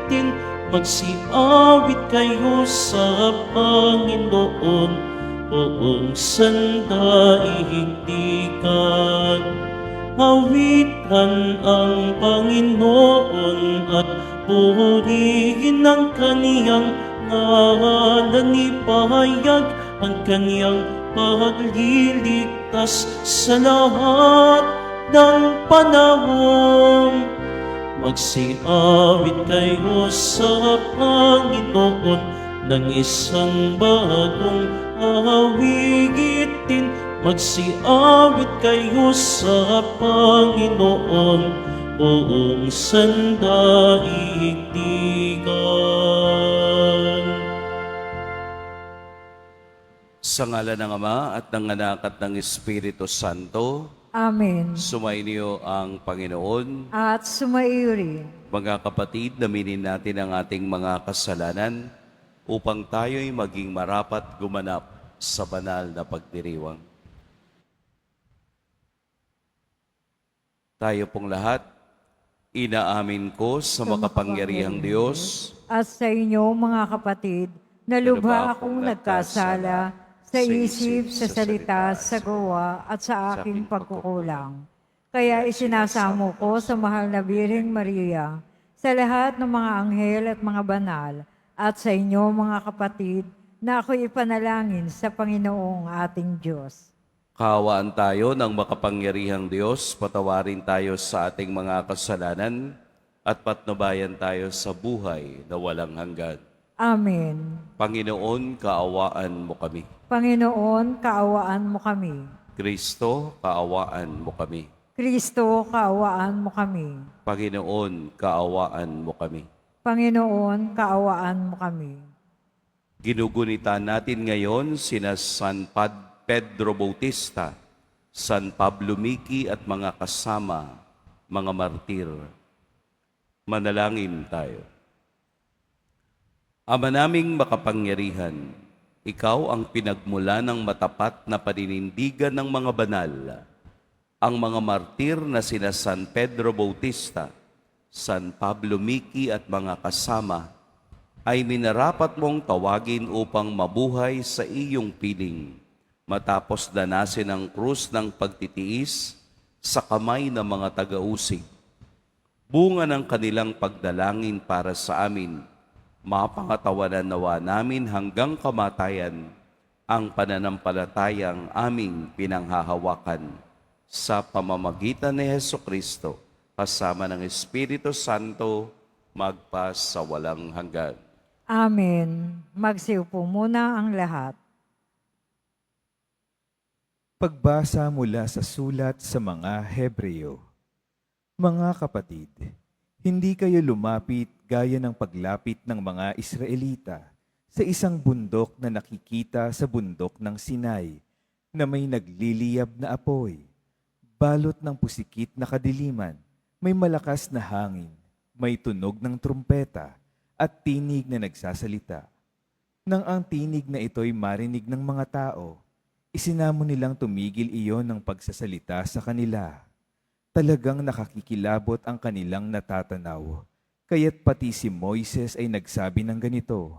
itin, magsiawit kayo sa Panginoon, buong sandaigdigan. Hawitan ang Panginoon at purihin ang kaniyang ngalan, ipahayag ang kaniyang pagliligtas sa lahat ng panahon. Magsiawit kayo sa Panginoon ng isang bagong awitin, magsiawit kayo sa Panginoon, buong sandaigdigan. Sa ngala ng Ama at ng Anak at ng Espiritu Santo, Amen. sumainyo ang Panginoon. At sumaiyo rin. Mga kapatid, naminin natin ang ating mga kasalanan upang tayo'y maging marapat gumanap sa banal na pagdiriwang. Tayo pong lahat, inaamin ko sa makapangyarihang Diyos At sa inyo, mga kapatid, na lubha akong nagkasala sa isip, sa salita, sa gawa, at sa aking pagkukulang. Kaya isinasamo ko sa mahal na Birheng Maria, sa lahat ng mga anghel at mga banal, at sa inyo, mga kapatid, na ako'y ipanalangin sa Panginoong ating Diyos. Kaawaan tayo ng makapangyarihang Diyos, patawarin tayo sa ating mga kasalanan at patnubayan tayo sa buhay na walang hanggan. Amen. Panginoon, kaawaan mo kami. Panginoon, kaawaan mo kami. Kristo, kaawaan mo kami. Kristo, kaawaan mo kami. Panginoon, kaawaan mo kami. Panginoon, kaawaan mo kami. Ginugunitan natin ngayon sina San Pedro Bautista, San Pablo Miki at mga kasama, mga martir. Manalangin tayo. Ama naming makapangyarihan, ikaw ang pinagmula ng matapat na paninindigan ng mga banal. Ang mga martir na sina San Pedro Bautista, San Pablo Miki at mga kasama ay minarapat mong tawagin upang mabuhay sa iyong piling, matapos danasin ang krus ng pagtitiis sa kamay ng mga taga-usig. Bunga ng kanilang pagdalangin para sa amin, mapangatawanan nawa namin hanggang kamatayan ang pananampalatayang aming pinanghahawakan sa pamamagitan ni Hesukristo, kasama ng Espiritu Santo, magpa sa walang hanggan. Amen. Magsiupo muna ang lahat. Pagbasa mula sa sulat sa mga Hebreo. Mga kapatid, hindi kayo lumapit gaya ng paglapit ng mga Israelita sa isang bundok na nakikita sa bundok ng Sinai na may nagliliyab na apoy, balot ng pusikit na kadiliman, may malakas na hangin, may tunog ng trumpeta at tinig na nagsasalita. Nang ang tinig na ito'y marinig ng mga tao, isinamo nilang tumigil iyon ng pagsasalita sa kanila. Talagang nakakikilabot ang kanilang natatanaw, kaya't pati si Moises ay nagsabi ng ganito,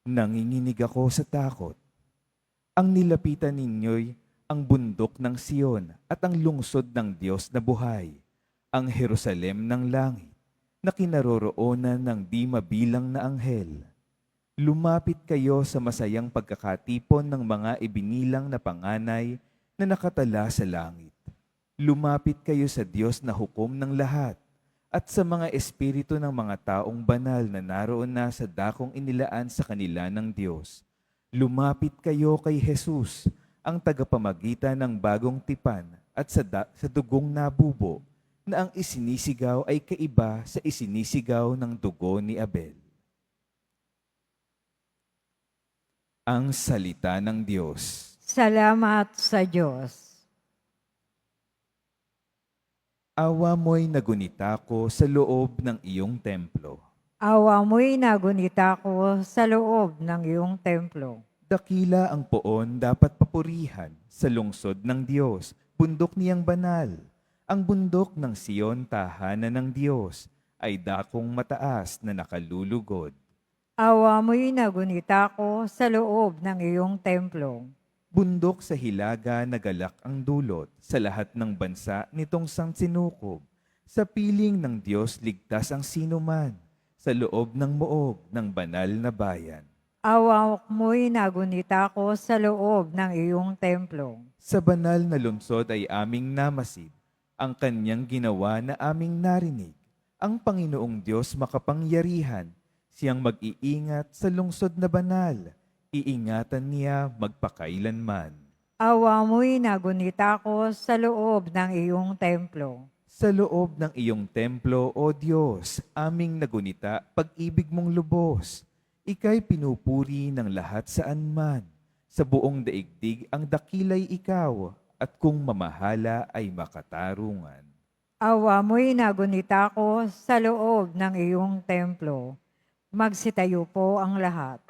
"Nanginginig ako sa takot. Ang nilapitan ninyo'y ang bundok ng Sion at ang lungsod ng Diyos na buhay, ang Jerusalem ng langit, na kinaroroonan ng di mabilang na anghel. Lumapit kayo sa masayang pagkakatipon ng mga ibinilang na panganay na nakatala sa langit. Lumapit kayo sa Diyos na hukom ng lahat at sa mga espiritu ng mga taong banal na naroon na sa dakong inilaan sa kanila ng Diyos. Lumapit kayo kay Jesus, ang tagapamagitan ng bagong tipan at sa dugong nabubo na ang isinisigaw ay kaiba sa isinisigaw ng dugo ni Abel." Ang salita ng Diyos. Salamat sa Diyos. Awa mo'y nagunita ko sa loob ng iyong templo. Awa mo'y nagunita ko sa loob ng iyong templo. Dakila ang poon dapat papurihan sa lungsod ng Diyos, bundok niyang banal. Ang bundok ng Sion, tahanan ng Diyos. ay dakong mataas na nakalulugod. Awa mo'y nagunita ko sa loob ng iyong templo. Bundok sa hilaga nagalak ang dulot sa lahat ng bansa nitong sangsinukob. Sa piling ng Diyos ligtas ang sinuman sa loob ng muog ng banal na bayan. Awa mo'y nagunita ko sa loob ng iyong templo. Sa banal na lungsod ay aming namasid, ang kanyang ginawa na aming narinig. Ang Panginoong Diyos makapangyarihan, siyang mag-iingat sa lungsod na banal, iingatan niya magpakailanman. Awa mo'y nagunita ko sa loob ng iyong templo. Sa loob ng iyong templo, O Diyos, aming nagunita pag-ibig mong lubos. Ika'y pinupuri ng lahat saan man. Sa buong daigdig ang dakilay ikaw, at kung mamahala ay makatarungan. Awa mo'y nagunita ko sa loob ng iyong templo. Magsitayo po ang lahat.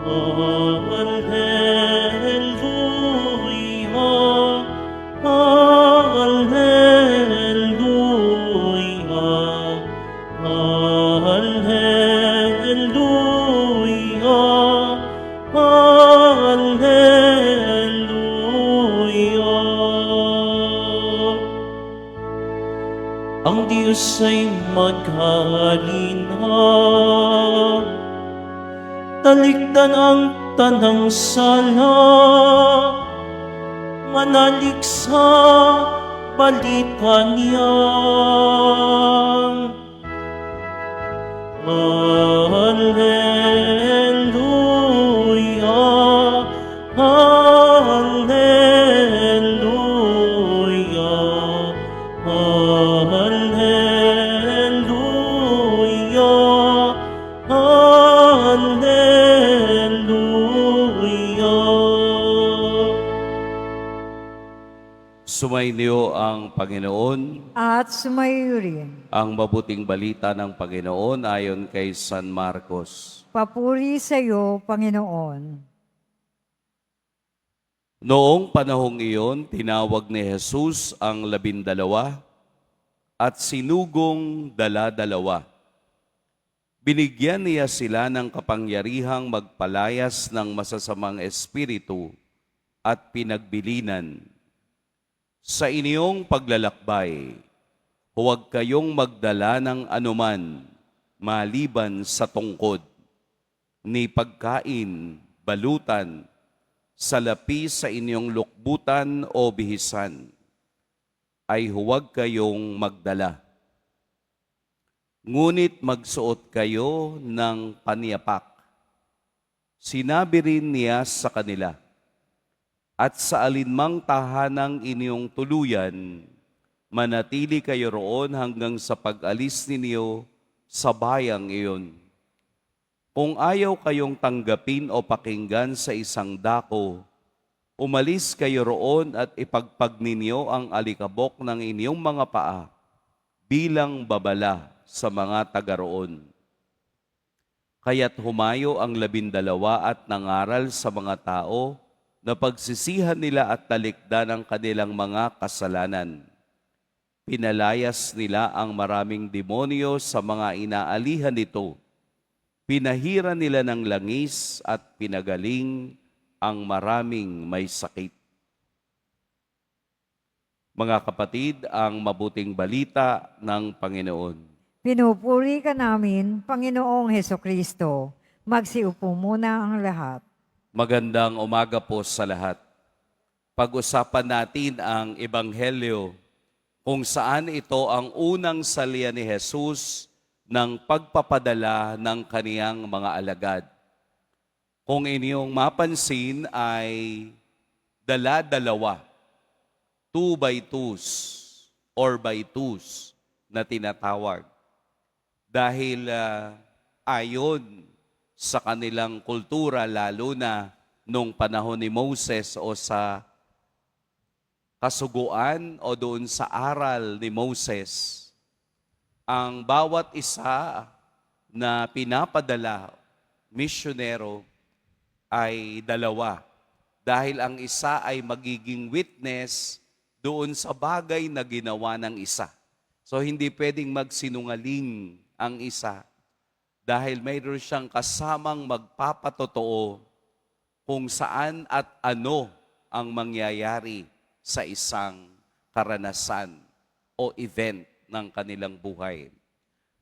Alleluia, Alleluia, Alleluia, Alleluia. Ang Diyos ay maghalina, talikdan ang tanang sala, manalig sa balita niya. Alleluia, Alleluia, Alleluia, Alleluia. Sumainyo ang Panginoon. At sumayo rin. Ang mabuting balita ng Panginoon ayon kay San Marcos. Papuri sa iyo, Panginoon. Noong panahong iyon, tinawag ni Jesus ang 12 at sinugong dala-dalawa. Binigyan niya sila ng kapangyarihang magpalayas ng masasamang espiritu at pinagbilinan. Sa inyong paglalakbay, huwag kayong magdala ng anuman maliban sa tungkod, ni pagkain, balutan, salapi sa inyong lukbutan o bihisan, ay huwag kayong magdala. Ngunit magsuot kayo ng panyapak. Sinabi rin niya sa kanila, at sa alinmang tahanang inyong tuluyan, manatili kayo roon hanggang sa pag-alis ninyo sa bayang iyon. Kung ayaw kayong tanggapin o pakinggan sa isang dako, umalis kayo roon at ipagpag ninyo ang alikabok ng inyong mga paa bilang babala sa mga taga roon. Kaya't humayo ang 12 at nangaral sa mga tao na pagsisihan nila at talikdan ang kanilang mga kasalanan. Pinalayas nila ang maraming demonyo sa mga inaalihan nito. Pinahira nila ng langis at pinagaling ang maraming may sakit. Mga kapatid, ang mabuting balita ng Panginoon. Pinupuri ka namin, Panginoong Hesukristo. Magsiupo muna ang lahat. Magandang umaga po sa lahat. Pag-usapan natin ang Ebanghelyo kung saan ito ang unang salya ni Jesus ng pagpapadala ng kaniyang mga alagad. Kung inyong mapansin ay dala-dalawa, 2 by 2s or by 2s na tinatawag. Dahil ayon sa kanilang kultura, lalo na nung panahon ni Moses o sa kasuguan o doon sa aral ni Moses, ang bawat isa na pinapadala, misyonero, ay dalawa. dahil ang isa ay magiging witness doon sa bagay na ginawa ng isa. So hindi pwedeng magsinungaling ang isa dahil mayroon siyang kasamang magpapatotoo kung saan at ano ang mangyayari sa isang karanasan o event ng kanilang buhay.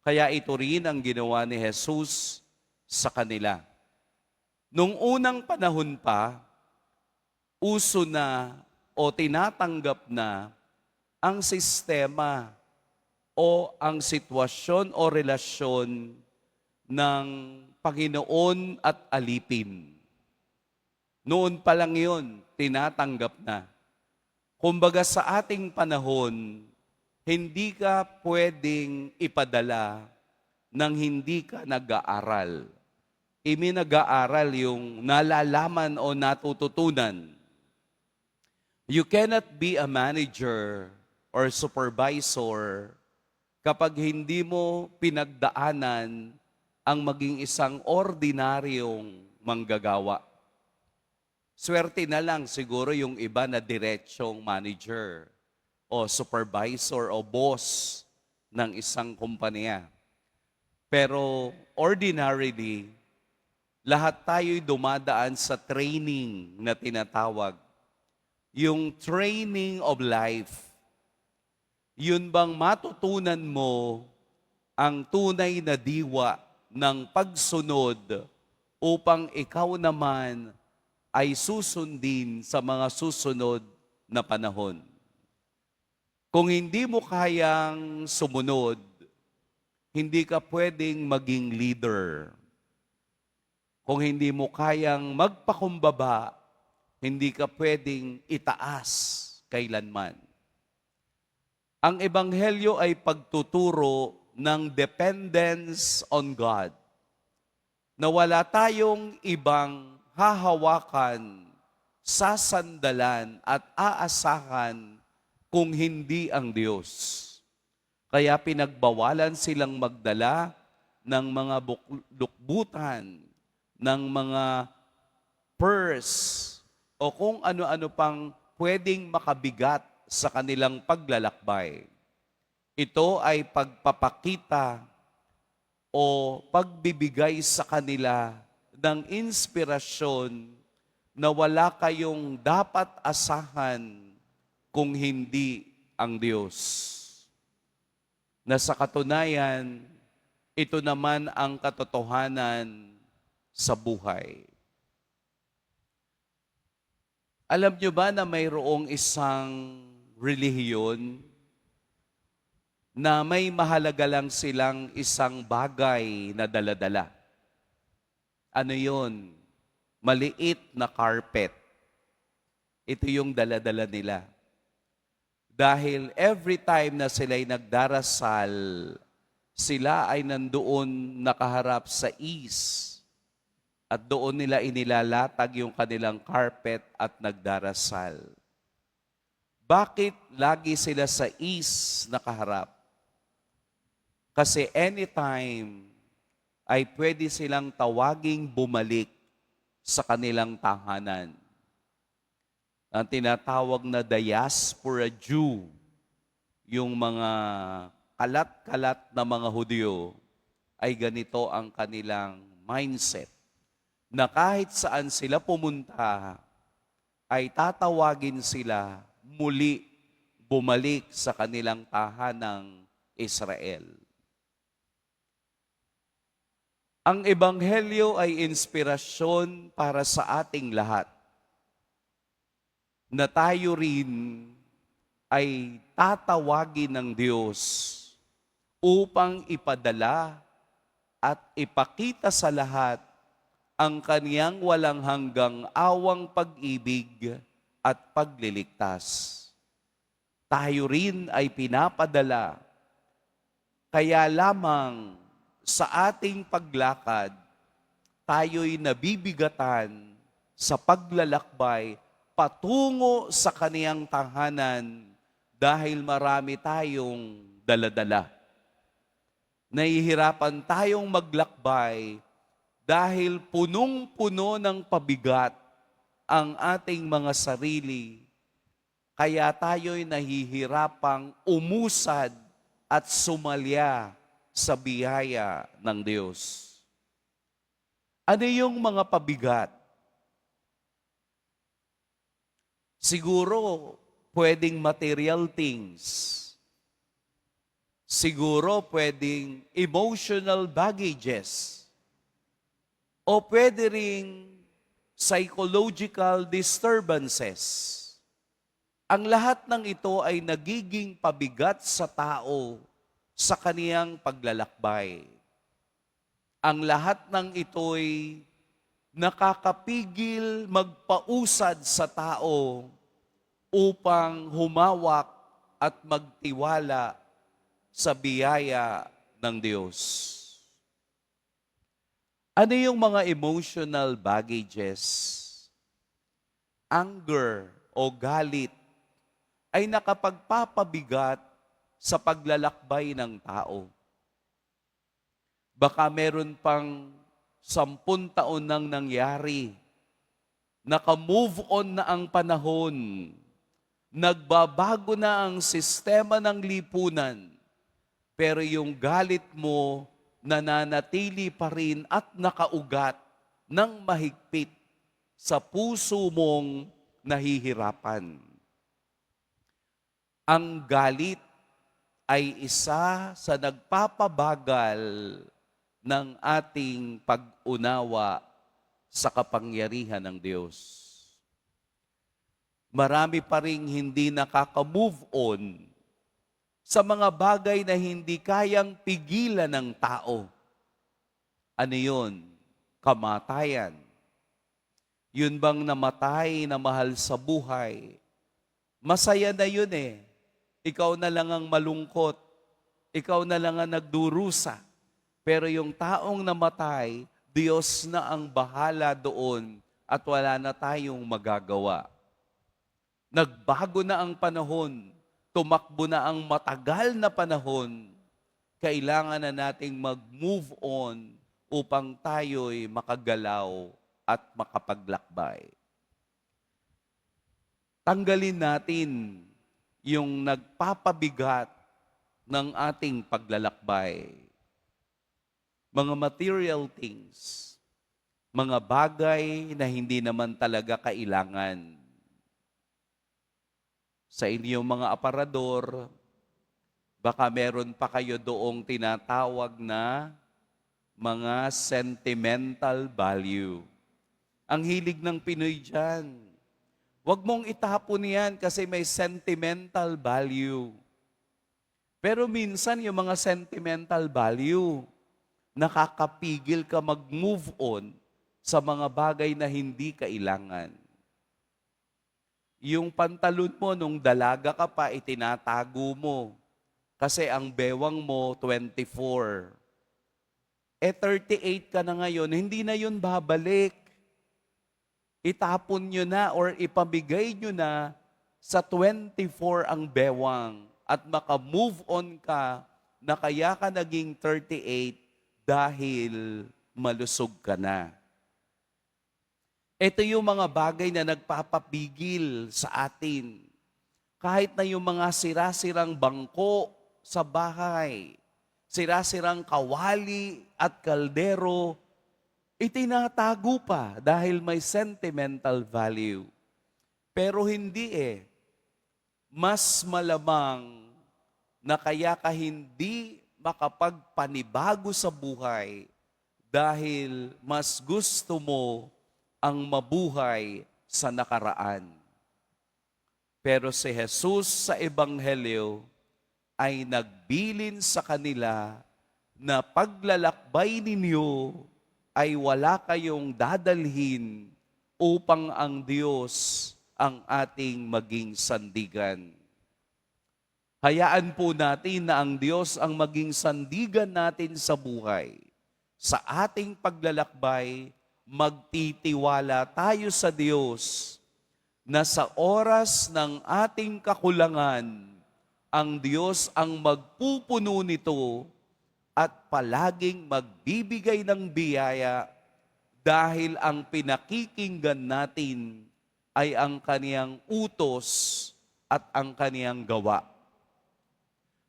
Kaya ito rin ang ginawa ni Jesus sa kanila. Nung unang panahon pa, uso na o tinatanggap na ang sistema o ang sitwasyon o relasyon ng Panginoon at alipin. Noon pa lang yun, tinatanggap na. Kumbaga sa ating panahon, hindi ka pwedeng ipadala nang hindi ka nag-aaral. Nag-aaral yung nalalaman o natututunan. You cannot be a manager or supervisor kapag hindi mo pinagdaanan ang maging isang ordinaryong manggagawa. Swerte na lang siguro yung iba na diretsyong manager o supervisor o boss ng isang kumpanya. Pero ordinarily, lahat tayo'y dumadaan sa training na tinatawag. Yung training of life. Yun bang matutunan mo ang tunay na diwa ng pagsunod upang ikaw naman ay susundin sa mga susunod na panahon. Kung hindi mo kayang sumunod, hindi ka pwedeng maging leader. Kung hindi mo kayang magpakumbaba, hindi ka pwedeng itaas kailanman. Ang Ebanghelyo ay pagtuturo ng dependence on God. Na wala tayong ibang hahawakan, sasandalan at aasahan kung hindi ang Diyos. Kaya pinagbawalan silang magdala ng mga lukbutan, ng mga purse, o kung ano-ano pang pwedeng makabigat sa kanilang paglalakbay. Ito ay pagpapakita o pagbibigay sa kanila ng inspirasyon na wala kayong dapat asahan kung hindi ang Diyos. Na sa katunayan, ito naman ang katotohanan sa buhay. Alam nyo ba na mayroong isang relihiyon na may mahalaga lang silang isang bagay na daladala? Ano yun? Maliit na carpet. Ito yung daladala nila. Dahil every time na sila'y nagdarasal, sila ay nandoon nakaharap sa east. At doon nila inilalatag yung kanilang carpet at nagdarasal. Bakit lagi sila sa east nakaharap? Kasi anytime ay pwede silang tawaging bumalik sa kanilang tahanan. Ang tinatawag na diaspora Jew, yung mga kalat-kalat na mga Hudyo, ay ganito ang kanilang mindset. Na kahit saan sila pumunta, ay tatawagin sila muli bumalik sa kanilang tahanang Israel. Ang Ebanghelyo ay inspirasyon para sa ating lahat. Na tayo rin ay tatawagin ng Diyos upang ipadala at ipakita sa lahat ang kaniyang walang hanggang awang pag-ibig at pagliligtas. Tayo rin ay pinapadala. Kaya lamang sa ating paglakad, tayo'y nabibigatan sa paglalakbay patungo sa kaniyang tahanan dahil marami tayong daladala. Nahihirapan tayong maglakbay dahil punong-puno ng pabigat ang ating mga sarili, kaya tayo'y nahihirapang umusad at sumalya sa biyaya ng Diyos. Ano yung mga pabigat? Siguro, pwedeng material things. Siguro, pwedeng emotional baggages. O pwede ring psychological disturbances. Ang lahat ng ito ay nagiging pabigat sa tao sa kaniyang paglalakbay. Ang lahat ng ito'y nakakapigil magpausad sa tao upang humawak at magtiwala sa biyaya ng Diyos. Ano yung mga emotional baggages? Anger o galit ay nakapagpapabigat sa paglalakbay ng tao. Baka meron pang 10 taon nang nangyari. Naka-move on na ang panahon. Nagbabago na ang sistema ng lipunan. Pero yung galit mo nananatili pa rin at nakaugat ng mahigpit sa puso mong nahihirapan. Ang galit ay isa sa nagpapabagal ng ating pag-unawa sa kapangyarihan ng Diyos. Marami pa ring hindi nakaka-move on sa mga bagay na hindi kayang pigilan ng tao. Ano yun? Kamatayan. Yun bang namatay na mahal sa buhay? Masaya na yun eh. Ikaw na lang ang malungkot. Ikaw na lang ang nagdurusa. Pero yung taong namatay, Diyos na ang bahala doon at wala na tayong magagawa. Nagbago na ang panahon. Tumakbo na ang matagal na panahon. Kailangan na nating mag-move on upang tayo'y makagalaw at makapaglakbay. Tanggalin natin yung nagpapabigat ng ating paglalakbay. Mga material things, mga bagay na hindi naman talaga kailangan. Sa inyong mga aparador, baka meron pa kayo doong tinatawag na mga sentimental value. Ang hilig ng Pinoy dyan. Huwag mong itapon yan kasi may sentimental value. Pero minsan yung mga sentimental value, nakakapigil ka mag-move on sa mga bagay na hindi kailangan. Yung pantalon mo nung dalaga ka pa, itinatago mo. Kasi ang bewang mo, 24. 38 ka na ngayon, hindi na yun babalik. Itapon nyo na or ipamigay nyo na sa 24 ang bewang at maka-move on ka na kaya ka naging 38 dahil malusog ka na. Ito yung mga bagay na nagpapapigil sa atin. Kahit na yung mga sira-sirang bangko sa bahay, sira-sirang kawali at kaldero, itinatago pa dahil may sentimental value. Pero hindi eh. Mas malamang na kaya ka hindi makapagpanibago sa buhay dahil mas gusto mo ang mabuhay sa nakaraan. Pero si Jesus sa Ebanghelyo ay nagbilin sa kanila na paglalakbay ninyo ay wala kayong dadalhin upang ang Diyos ang ating maging sandigan. Hayaan po natin na ang Diyos ang maging sandigan natin sa buhay. Sa ating paglalakbay, magtitiwala tayo sa Diyos na sa oras ng ating kakulangan, ang Diyos ang magpupuno nito at palaging magbibigay ng biyaya dahil ang pinakikinggan natin ay ang kaniyang utos at ang kaniyang gawa.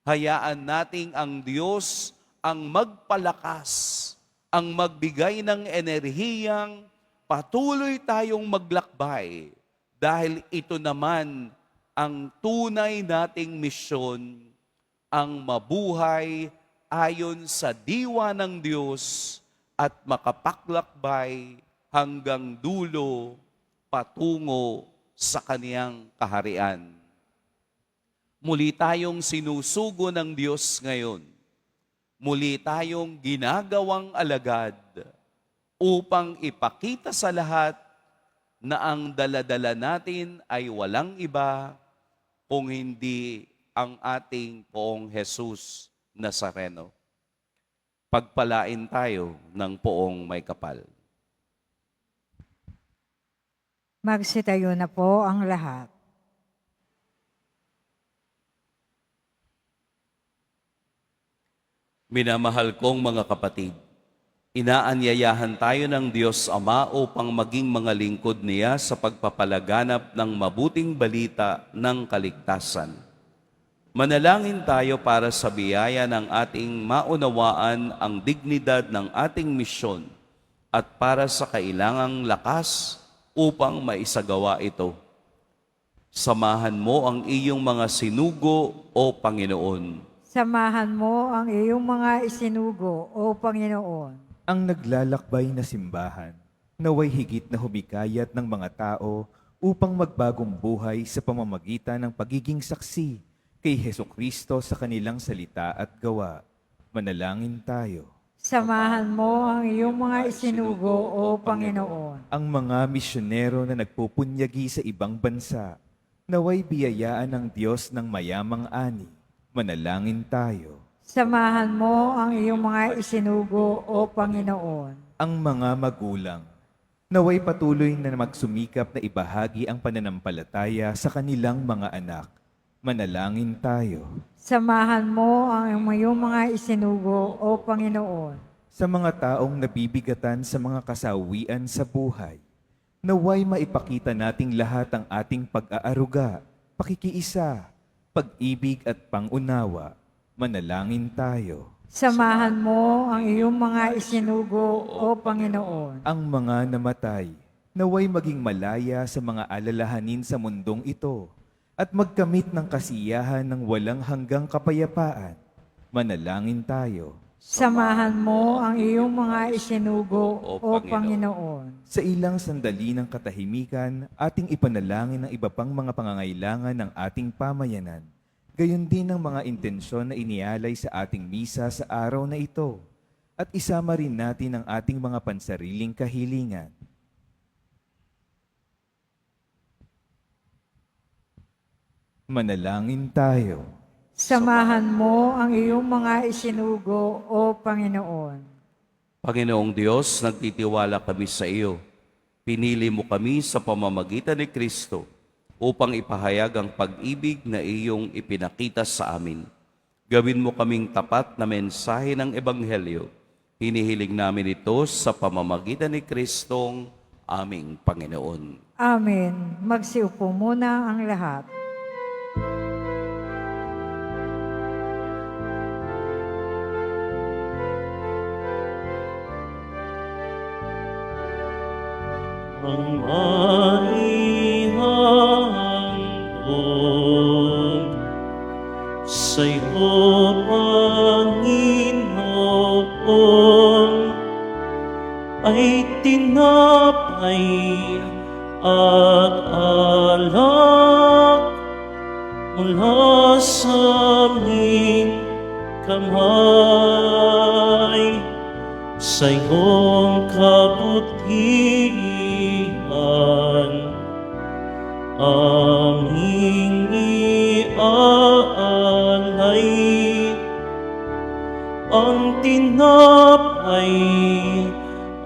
Hayaan nating ang Diyos ang magpalakas, ang magbigay ng enerhiyang patuloy tayong maglakbay dahil ito naman ang tunay nating misyon, ang mabuhay ayon sa diwa ng Diyos at makapaglakbay hanggang dulo patungo sa kaniyang kaharian. Muli tayong sinusugo ng Diyos ngayon. Muli tayong ginagawang alagad upang ipakita sa lahat na ang daladala natin ay walang iba kung hindi ang ating Poong Jesus Nazareno. Pagpalain tayo ng Poong May Kapal. Magsitayo na po ang lahat. Minamahal kong mga kapatid, inaanyayahan tayo ng Diyos Ama upang maging mga lingkod niya sa pagpapalaganap ng mabuting balita ng kaligtasan. Manalangin tayo para sa biyaya ng ating maunawaan ang dignidad ng ating misyon at para sa kailangang lakas upang maisagawa ito. Samahan mo ang iyong mga sinugo, O Panginoon. Samahan mo ang iyong mga isinugo, O Panginoon. Ang naglalakbay na simbahan, naway higit na humikayat ng mga tao upang magbagong buhay sa pamamagitan ng pagiging saksi kay Hesukristo sa kanilang salita at gawa. Manalangin tayo. Samahan mo ang iyong mga isinugo, O Panginoon. Ang mga misyonero na nagpupunyagi sa ibang bansa, naway biyayaan ng Diyos ng mayamang ani. Manalangin tayo. Samahan mo ang iyong mga isinugo, O Panginoon. Ang mga magulang, naway patuloy na magsumikap na ibahagi ang pananampalataya sa kanilang mga anak. Manalangin tayo. Samahan mo ang iyong mga isinugo, O Panginoon. Sa mga taong nabibigatan sa mga kasawian sa buhay, naway maipakita nating lahat ang ating pag-aaruga, pakikiisa, pag-ibig at pangunawa. Manalangin tayo. Samahan mo ang iyong mga isinugo, O Panginoon. Ang mga namatay, naway maging malaya sa mga alalahanin sa mundong ito at magkamit ng kasiyahan ng walang hanggang kapayapaan. Manalangin tayo. Samahan mo ang iyong mga isinugo, O Panginoon. Sa ilang sandali ng katahimikan, ating ipanalangin ang iba pang mga pangangailangan ng ating pamayanan. Gayon din ang mga intensyon na inialay sa ating misa sa araw na ito. At isama rin natin ang ating mga pansariling kahilingan. Manalangin tayo. Samahan mo ang iyong mga isinugo, O Panginoon. Panginoong Diyos, nagtitiwala kami sa iyo. Pinili mo kami sa pamamagitan ni Kristo upang ipahayag ang pag-ibig na iyong ipinakita sa amin. Gawin mo kaming tapat na mensahe ng Ebanghelyo. Hinihiling namin ito sa pamamagitan ni Kristong aming Panginoon. Amen. Magsiupo muna ang lahat. Ang marihang doon sa'yo, Panginoon, ay tinapay at alak mula sa aming kamay. Sa iyong kabutihan, aming iaalay ang tinapay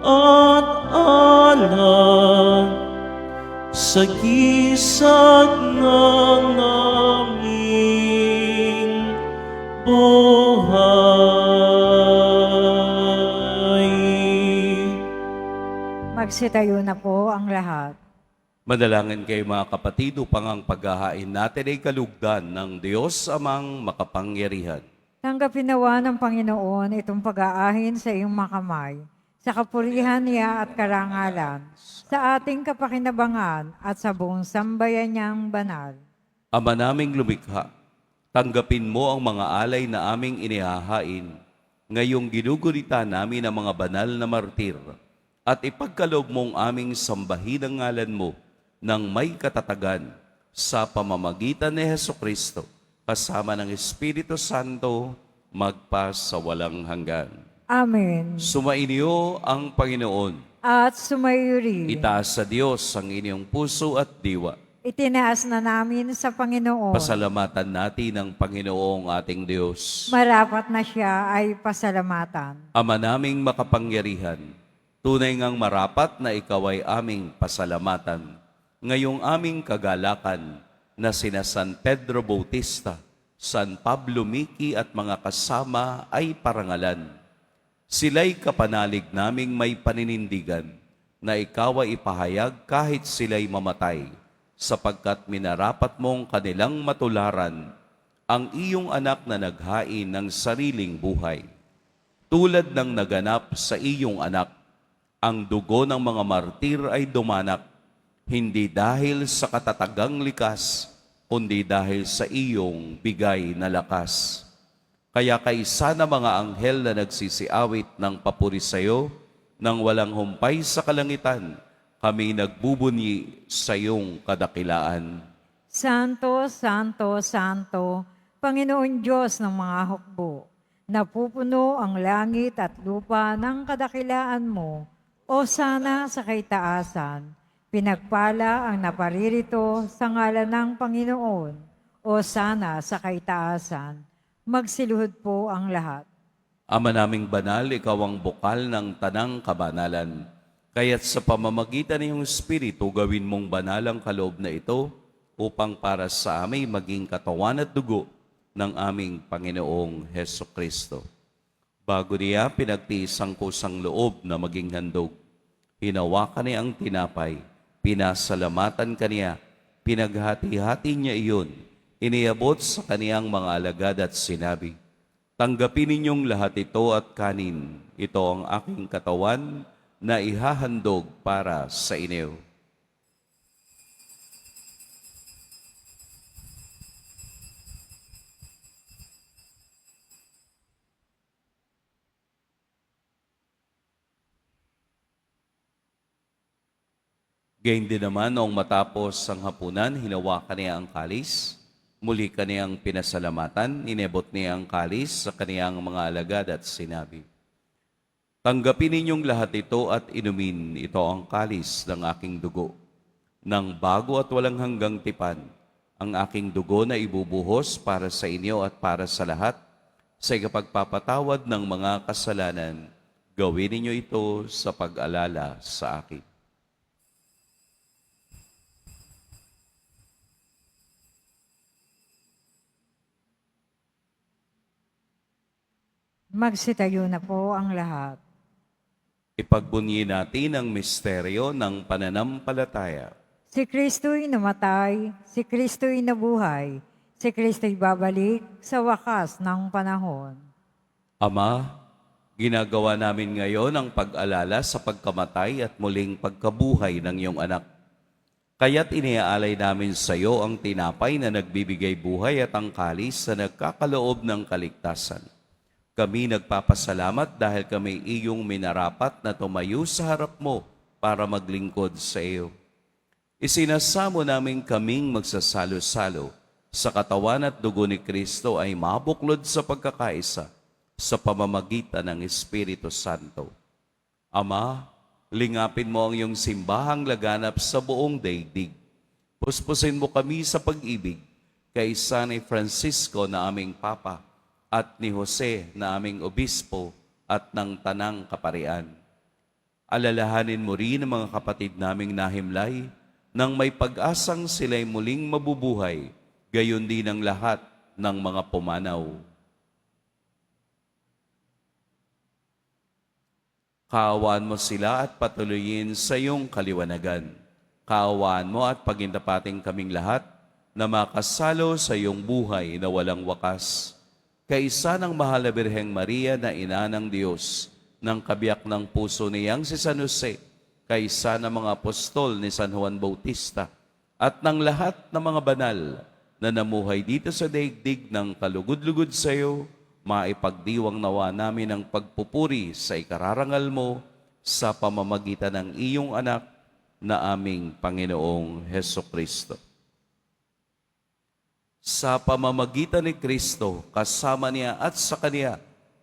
at alak sa gisag ng aming buhay. Magsitayo na po ang lahat. Madalangin kayo mga kapatid upang ang paghahain natin ay kalugdan ng Diyos amang makapangyarihan. Tanggapin nawa ng Panginoon itong pag-aahin sa iyong makamay, sa kapurihan niya at karangalan, sa ating kapakinabangan at sa buong sambayan niyang banal. Ama naming lumikha, tanggapin mo ang mga alay na aming inihahain, ngayong ginugurita namin ang mga banal na martir, at ipagkaloob mong aming sambahin ang ngalan mo ng may katatagan sa pamamagitan ni Hesukristo, kasama ng Espiritu Santo, magpa sa walang hanggan. Amen. Sumainyo ang Panginoon. At sumayo rin. Itaas sa Diyos ang inyong puso at diwa. Itinaas na namin sa Panginoon. Pasalamatan natin ang Panginoong ating Diyos. Marapat na siya ay pasalamatan. Ama naming makapangyarihan, tunay ngang marapat na ikaw ay aming pasalamatan. Ngayong aming kagalakan na sina San Pedro Bautista, San Pablo Miki at mga kasama ay parangalan. Sila'y kapanalig naming may paninindigan na ikaw ay ipahayag kahit sila'y mamatay, sapagkat minarapat mong kanilang matularan ang iyong anak na naghain ng sariling buhay. Tulad ng naganap sa iyong anak, ang dugo ng mga martir ay dumanak, hindi dahil sa katatagang likas, kundi dahil sa iyong bigay na lakas. Kaya kaisa na mga anghel na nagsisiawit ng papuri sa iyo, nang walang humpay sa kalangitan, kami nagbubunyi sa iyong kadakilaan. Santo, Santo, Santo, Panginoon Diyos ng mga hukbo, napupuno ang langit at lupa ng kadakilaan mo, o sana sa kaitaasan. Pinagpala ang naparirito sa ngalan ng Panginoon, o sana sa kaitaasan. Magsiluhod po ang lahat. Ama naming banal, ikaw ang bukal ng tanang kabanalan. Kaya't sa pamamagitan ng iyong Espiritu, gawin mong banal ang kaloob na ito upang para sa amin maging katawan at dugo ng aming Panginoong Hesukristo. Bago niya pinagtiis ang kusang loob na maging handog, hinawakan niya ang tinapay, pinasalamatan kaniya, pinaghati-hati niya iyon, iniabot sa kaniyang mga alagad at sinabi, tanggapin ninyong lahat ito at kanin, ito ang aking katawan na ihahandog para sa inyo. Gayun din naman, noong matapos ang hapunan, hinawakan niya ang kalis. Muli kaniyang pinasalamatan, inebot niya ang kalis sa kaniyang mga alagad at sinabi, tanggapin ninyong lahat ito at inumin, ito ang kalis ng aking dugo. Nang bago at walang hanggang tipan, ang aking dugo na ibubuhos para sa inyo at para sa lahat, sa ikapagpapatawad ng mga kasalanan, gawin ninyo ito sa pag-alala sa akin. Magsitayo na po ang lahat. Ipagbunyi natin ang misteryo ng pananampalataya. Si Kristo'y namatay, si Kristo'y nabuhay, si Kristo'y babalik sa wakas ng panahon. Ama, ginagawa namin ngayon ang pag-alala sa pagkamatay at muling pagkabuhay ng iyong anak. Kaya't iniaalay namin sa iyo ang tinapay na nagbibigay buhay at ang kalis na nagkakaloob ng kaligtasan. Kami nagpapasalamat dahil kami iyong minarapat na tumayo sa harap mo para maglingkod sa iyo. Isinasamo namin kaming magsasalo-salo sa katawan at dugo ni Kristo ay mabuklod sa pagkakaisa sa pamamagitan ng Espiritu Santo. Ama, lingapin mo ang iyong simbahang laganap sa buong daigdig. Puspusin mo kami sa pag-ibig kay San Francisco na aming Papa at ni Jose na aming Obispo at ng Tanang Kaparian. Alalahanin mo rin ang mga kapatid naming nahimlay nang may pag-asang sila'y muling mabubuhay, gayon din ang lahat ng mga pumanaw. Kaawaan mo sila at patuloyin sa iyong kaliwanagan. Kaawaan mo at pagindapating kaming lahat na makasalo sa iyong buhay na walang wakas. Kaisa ng mahal na Birheng Maria na ina ng Diyos, ng kabiyak ng puso niyang si San Jose, kaisa ng mga apostol ni San Juan Bautista, at ng lahat ng mga banal na namuhay dito sa daigdig ng kalugod-lugod sa iyo, maipagdiwang nawa namin ang pagpupuri sa ikararangal mo sa pamamagitan ng iyong anak na aming Panginoong Hesukristo. Sa pamamagitan ni Kristo, kasama niya at sa Kanya,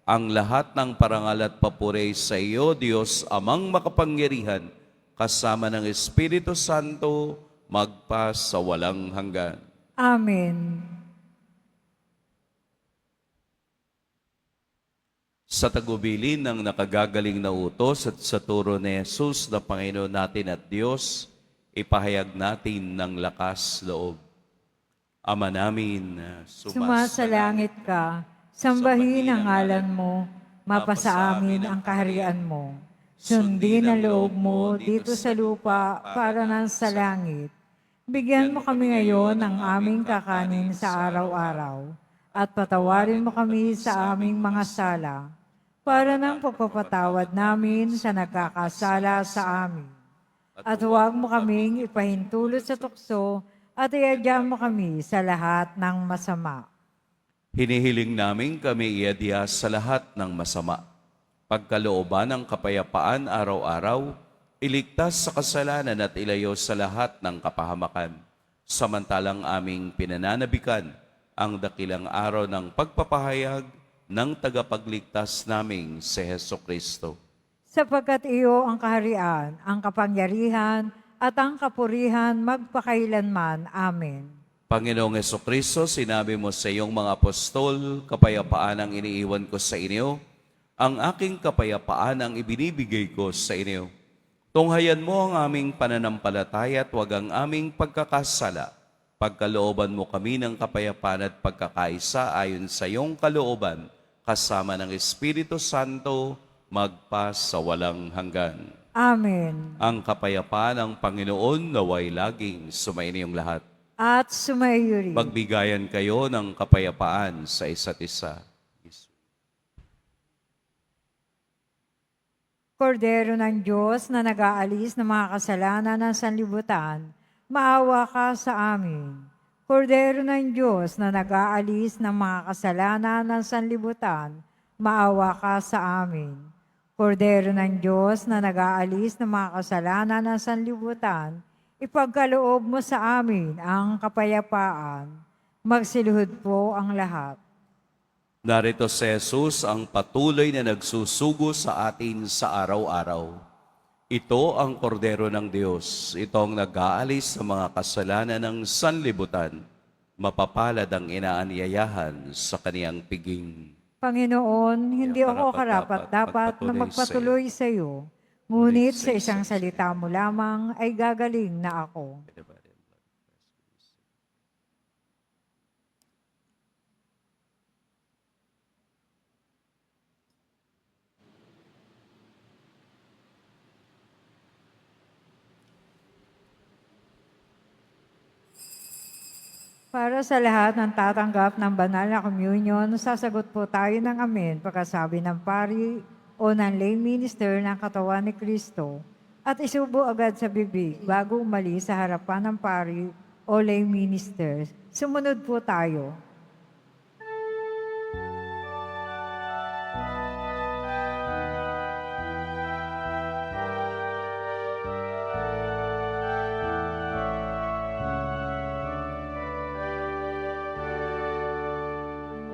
ang lahat ng parangal at papuri sa iyo, Diyos, Amang makapangyarihan, kasama ng Espiritu Santo, magpa sa walang hanggan. Amen. Sa tagubilin ng nakagagaling na utos at sa turo ni Jesus na Panginoon natin at Diyos, ipahayag natin ng lakas loob. Ama namin, Sumasalangit ka, sambahin ang ngalan mo, mapasa amin ang kaharian mo. Sundin ang loob mo dito sa lupa para nang sa langit. Bigyan mo kami ngayon ng aming kakanin sa araw-araw, at patawarin mo kami sa aming mga sala, para ng pagpapatawad namin sa nagkakasala sa amin. At huwag mo kaming ipahintulot sa tukso at iadya mo kami sa lahat ng masama. hinihiling namin kami iadya sa lahat ng masama. Pagkalooban ng kapayapaan araw-araw, iligtas sa kasalanan at ilayo sa lahat ng kapahamakan. Samantalang aming pinananabikan ang dakilang araw ng pagpapahayag ng tagapagligtas naming si Hesukristo. Sapagkat iyo ang kaharian, ang kapangyarihan, at ang kapurihan magpakailanman. Amen. Panginoong Hesukristo, sinabi mo sa iyong mga apostol, kapayapaan ang iniiwan ko sa inyo, ang aking kapayapaan ang ibinibigay ko sa inyo. Tunghayan mo ang aming pananampalataya at huwag ang aming pagkakasala. Pagkalooban mo kami ng kapayapaan at pagkakaisa ayon sa iyong kalooban, kasama ng Espiritu Santo, magpa sa walang hanggan. Amen. Ang kapayapaan ng Panginoon naway laging sumainiyong lahat. At sumayo rin. Magbigayan kayo ng kapayapaan sa isa't isa. Kordero ng Diyos na nag-aalis ng mga kasalanan ng sanlibutan, maawa ka sa amin. Kordero ng Diyos na nag-aalis ng mga kasalanan ng sanlibutan, maawa ka sa amin. Kordero ng Diyos na nag-aalis ng mga kasalanan ng sanlibutan, ipagkaloob mo sa amin ang kapayapaan. Magsiluhod po ang lahat. Narito si Jesus ang patuloy na nagsusugo sa atin sa araw-araw. Ito ang kordero ng Diyos. Ito ang nag-aalis sa mga kasalanan ng sanlibutan. Mapapalad ang inaanyayahan sa kaniyang piging. Panginoon, hindi ako karapat-dapat na magpatuloy sa iyo, ngunit sa isang salita mo lamang ay gagaling na ako. Para sa lahat ng tatanggap ng banal na communion, sasagot po tayo ng amen pagkasabi ng pari o ng lay minister ng katawan ni Kristo at isubo agad sa bibig bago umalis sa harapan ng pari o lay minister. Sumunod po tayo.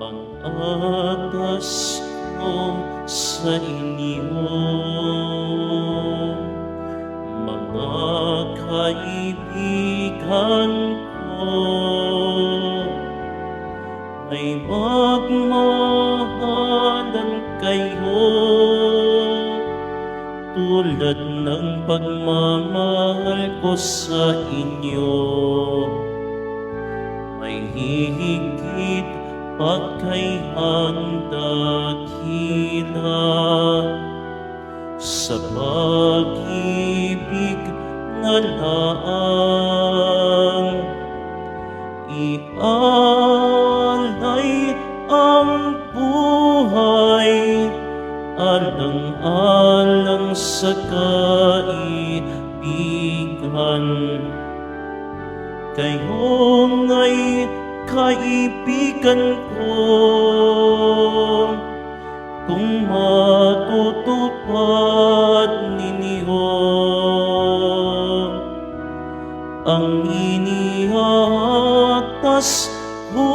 Ang atas ko sa inyo, mga kaibigan ko, ay magmahalan kayo tulad ng pagmamahal ko sa inyo. May hihigit pagkaihandang hina sa pag-ibig na laang ialay ang buhay alang-alang sa kaibigan. Kayo nga'y kaibigan ko, kung matutupad ninyo ang inihatas ko.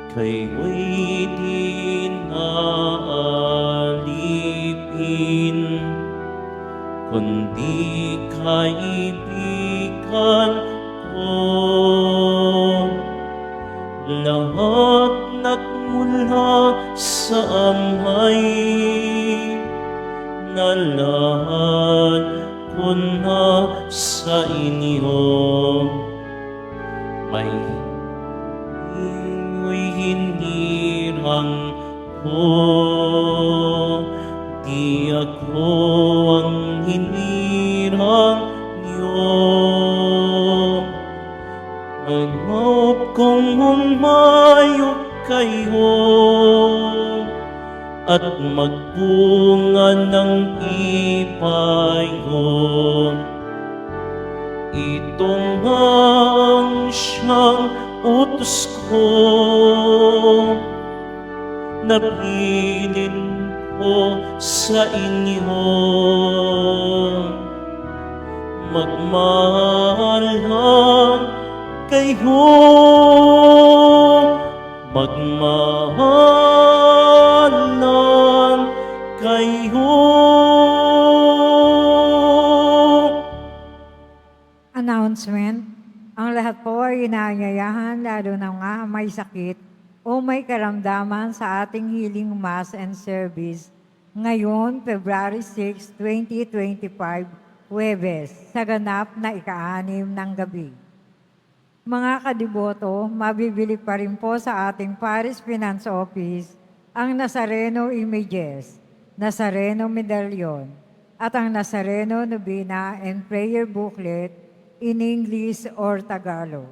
Kayo'y di naalipin, kundi kaibigan ko. Lahat nagmula sa amay, na lahat ko na sa inyo. May hinirang ko, di ako ang hinirang niyo. Hanap kong humayo kayo at magbunga ng ipayo. Ito nga ang siyang utos ko, napilin ko sa inyo. Magmahalan kayo, magmahalan kayo. Announcement. Ang lahat po ay inaanyayahan, lalo na nga may sakit o may karamdaman sa ating healing mass and service ngayon, February 6, 2025, Huwebes, sa ganap na ika-6 ng gabi. Mga kadiboto, mabibili pa rin po sa ating Paris Finance Office ang Nazareno Images, Nazareno Medallion, at ang Nazareno Novena and Prayer Booklet in English or Tagalog.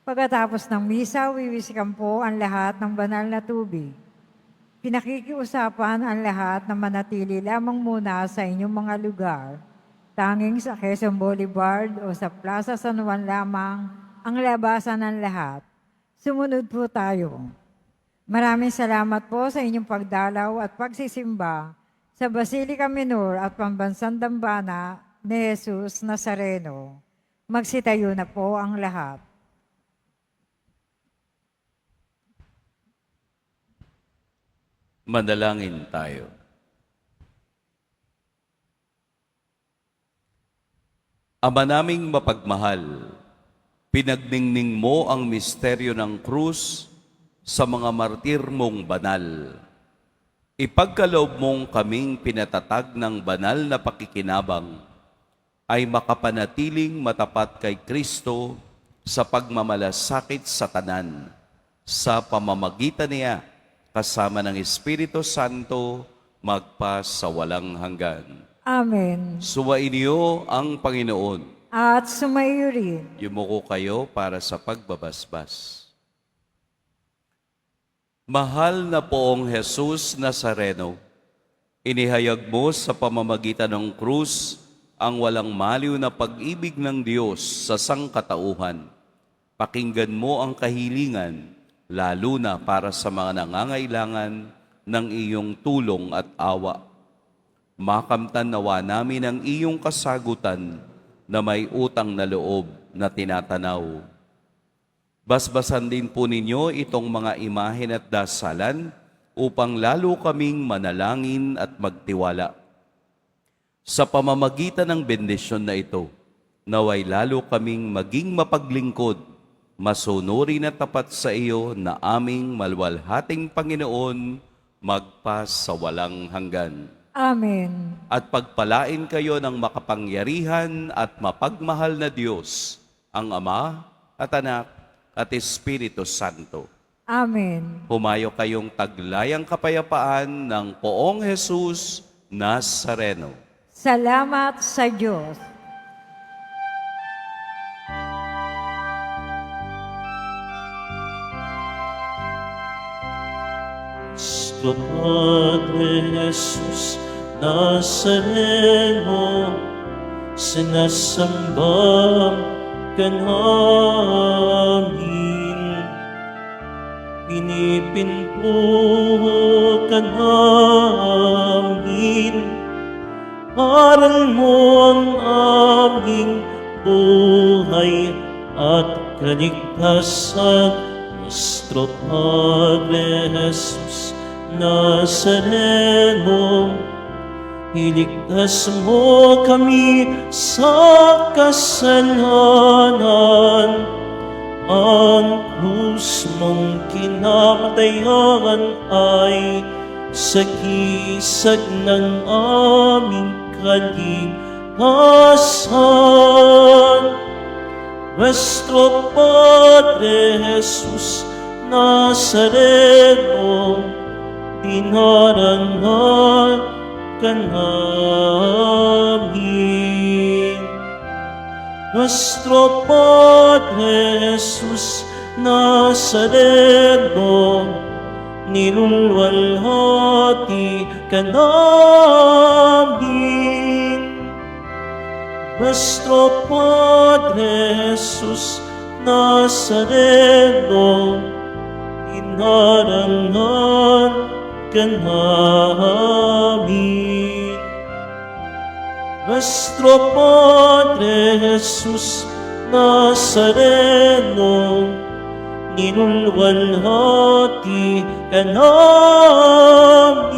Pagkatapos ng misa, wiwisikan po ang lahat ng banal na tubig. Pinakikiusapan ang lahat na manatili lamang muna sa inyong mga lugar. Tanging sa Quezon Boulevard o sa Plaza San Juan lamang ang labasan ng lahat. Sumunod po tayo. Maraming salamat po sa inyong pagdalaw at pagsisimba sa Basilica Minor at Pambansang Dambana ni Jesus Nazareno. Magsitayo na po ang lahat. Manalangin tayo. Ama naming mapagmahal, pinagningning mo ang misteryo ng krus sa mga martir mong banal. Ipagkaloob mong kaming pinatatag ng banal na pakikinabang ay makapanatiling matapat kay Kristo sa pagmamalasakit sa tanan, sa pamamagitan niya kasama ng Espiritu Santo magpa sa walang hanggan. Amen. Suwain niyo ang Panginoon. At sumayo rin. Yumuko kayo para sa pagbabasbas. Mahal na poong Jesus Nazareno, inihayag mo sa pamamagitan ng krus ang walang maliw na pag-ibig ng Diyos sa sangkatauhan. Pakinggan mo ang kahilingan, lalo na para sa mga nangangailangan ng iyong tulong at awa. Makamtan nawa namin ang iyong kasagutan na may utang na loob na tinatanaw. Basbasan din po ninyo itong mga imahen at dasalan upang lalo kaming manalangin at magtiwala. Sa pamamagitan ng bendisyon na ito, naway lalo kaming maging mapaglingkod masunuri na tapat sa iyo na aming malwalhating Panginoon, magpa sa walang hanggan. Amen. At pagpalain kayo ng makapangyarihan at mapagmahal na Diyos, ang Ama at Anak at Espiritu Santo. Amen. Humayo kayong taglayang kapayapaan ng Poong Jesus Nazareno. Salamat sa Diyos. Nuestro Padre Jesus Nazareno, sinasamba ka namin. Pinipinto ka namin, aral mo ang aming buhay at kaligtasan. Nuestro Padre Jesus Nazareno, iligtas mo kami sa kasalanan. Ang krus mong kinamatayan ay sagisag ng aming kaligtasan. Nuestro Padre Jesus Nazareno, dinarangan ka namin. Nuestro Padre Jesus Nazareno, nilulwalhati ka namin. Nuestro Padre Jesus Nazareno, inarangan ka namin. Nuestro Padre Jesus Nazareno, nilulwalhati ka namin.